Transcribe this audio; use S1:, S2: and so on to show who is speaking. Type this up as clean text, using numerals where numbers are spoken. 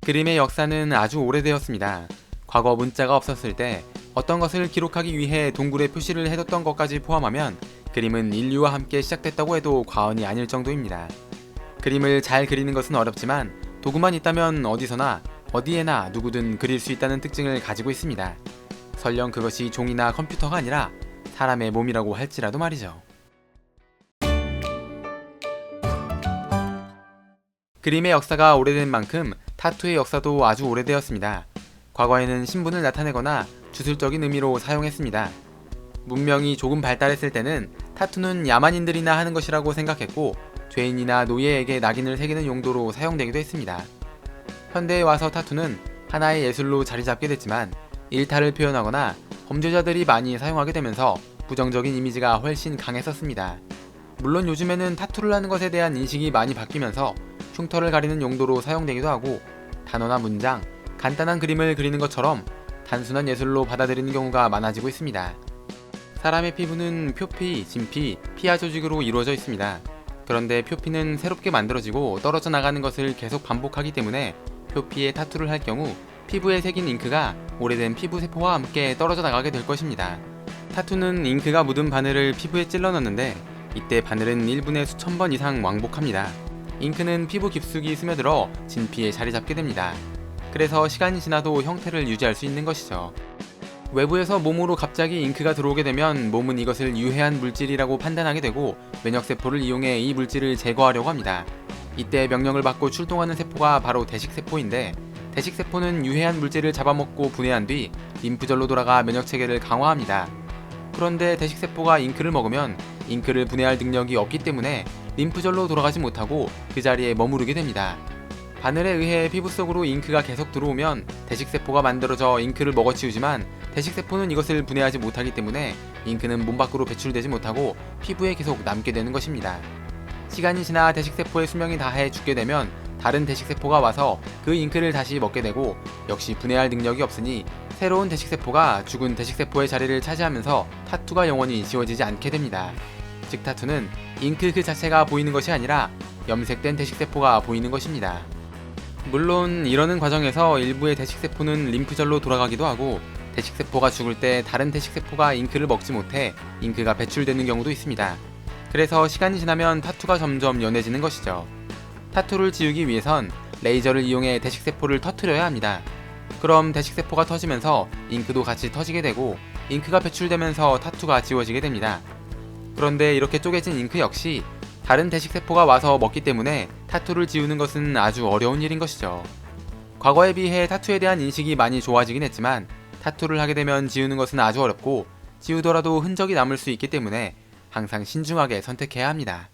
S1: 그림의 역사는 아주 오래되었습니다. 과거 문자가 없었을 때 어떤 것을 기록하기 위해 동굴에 표시를 해뒀던 것까지 포함하면 그림은 인류와 함께 시작됐다고 해도 과언이 아닐 정도입니다. 그림을 잘 그리는 것은 어렵지만 도구만 있다면 어디서나 어디에나 누구든 그릴 수 있다는 특징을 가지고 있습니다. 설령 그것이 종이나 컴퓨터가 아니라 사람의 몸이라고 할지라도 말이죠. 그림의 역사가 오래된 만큼 타투의 역사도 아주 오래되었습니다. 과거에는 신분을 나타내거나 주술적인 의미로 사용했습니다. 문명이 조금 발달했을 때는 타투는 야만인들이나 하는 것이라고 생각했고 죄인이나 노예에게 낙인을 새기는 용도로 사용되기도 했습니다. 현대에 와서 타투는 하나의 예술로 자리 잡게 됐지만 일탈을 표현하거나 범죄자들이 많이 사용하게 되면서 부정적인 이미지가 훨씬 강했었습니다. 물론 요즘에는 타투를 하는 것에 대한 인식이 많이 바뀌면서 흉터를 가리는 용도로 사용되기도 하고 단어나 문장, 간단한 그림을 그리는 것처럼 단순한 예술로 받아들이는 경우가 많아지고 있습니다. 사람의 피부는 표피, 진피, 피하 조직으로 이루어져 있습니다. 그런데 표피는 새롭게 만들어지고 떨어져 나가는 것을 계속 반복하기 때문에 표피에 타투를 할 경우 피부에 새긴 잉크가 오래된 피부 세포와 함께 떨어져 나가게 될 것입니다. 타투는 잉크가 묻은 바늘을 피부에 찔러 넣는데 이때 바늘은 1분에 수천 번 이상 왕복합니다. 잉크는 피부 깊숙이 스며들어 진피에 자리 잡게 됩니다. 그래서 시간이 지나도 형태를 유지할 수 있는 것이죠. 외부에서 몸으로 갑자기 잉크가 들어오게 되면 몸은 이것을 유해한 물질이라고 판단하게 되고 면역세포를 이용해 이 물질을 제거하려고 합니다. 이때 명령을 받고 출동하는 세포가 바로 대식세포인데 대식세포는 유해한 물질을 잡아먹고 분해한 뒤 림프절로 돌아가 면역체계를 강화합니다. 그런데 대식세포가 잉크를 먹으면 잉크를 분해할 능력이 없기 때문에 림프절로 돌아가지 못하고 그 자리에 머무르게 됩니다. 바늘에 의해 피부 속으로 잉크가 계속 들어오면 대식세포가 만들어져 잉크를 먹어치우지만 대식세포는 이것을 분해하지 못하기 때문에 잉크는 몸 밖으로 배출되지 못하고 피부에 계속 남게 되는 것입니다. 시간이 지나 대식세포의 수명이 다해 죽게 되면 다른 대식세포가 와서 그 잉크를 다시 먹게 되고 역시 분해할 능력이 없으니 새로운 대식세포가 죽은 대식세포의 자리를 차지하면서 타투가 영원히 지워지지 않게 됩니다. 즉 타투는 잉크 그 자체가 보이는 것이 아니라 염색된 대식세포가 보이는 것입니다. 물론 이러는 과정에서 일부의 대식세포는 림프절로 돌아가기도 하고 대식세포가 죽을 때 다른 대식세포가 잉크를 먹지 못해 잉크가 배출되는 경우도 있습니다. 그래서 시간이 지나면 타투가 점점 연해지는 것이죠. 타투를 지우기 위해선 레이저를 이용해 대식세포를 터뜨려야 합니다. 그럼 대식세포가 터지면서 잉크도 같이 터지게 되고 잉크가 배출되면서 타투가 지워지게 됩니다. 그런데 이렇게 쪼개진 잉크 역시 다른 대식세포가 와서 먹기 때문에 타투를 지우는 것은 아주 어려운 일인 것이죠. 과거에 비해 타투에 대한 인식이 많이 좋아지긴 했지만 타투를 하게 되면 지우는 것은 아주 어렵고 지우더라도 흔적이 남을 수 있기 때문에 항상 신중하게 선택해야 합니다.